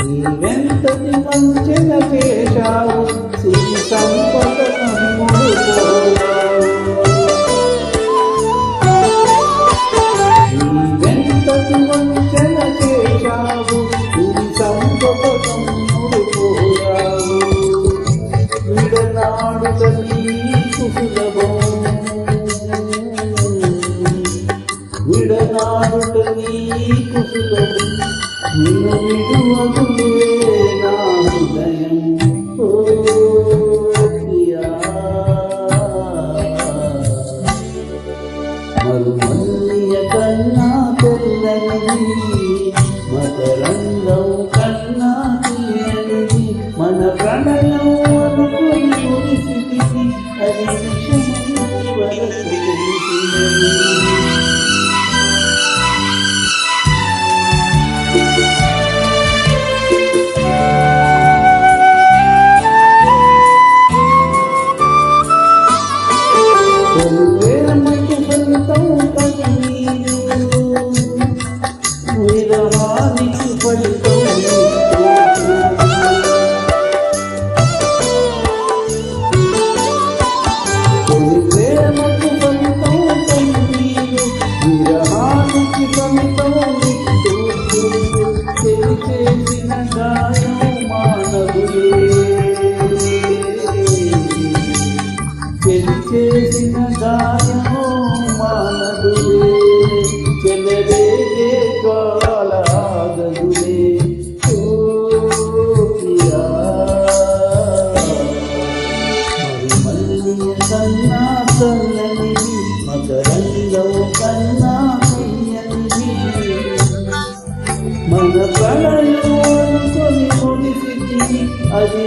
నీవెంతటి మంచెన చేశావు సిరి సంపద కమ్ముడు పోయావు. నీవెంతటి మంచెన చేశావు సిరి సంపద కమ్ముడు పోయావు. విడనాడుట నీకు సులభం, విడనాడుట నీకు సులభం, నిన్ను విడువదులే నా హృదయం. ఓ ప్రియా మరుమల్లియ కన్నా తెల్లనిది, మకరంగం కన్నా తీయనిది, మన ప్రణయం అనుకుని మురిసిది, అది విషమై వరకు తెలిసినది. ప్రేమకు ఫలితం కన్నీరు, విరహానికి ఫలితం ప్రేమకు ఫలితం కన్నీరు, విరహానికి ఫలితం చేసిన గాయం మానవులే, చేసిన గాయము మానదులే, చెలరేగే జ్వాలాగదులే. ఓ ప్రియా మరుమల్లియ కన్నా చల్లనిది, మకరంగం కన్నా తీయనిది, మన ప్రణయం అనుకొని మురిసిది, అది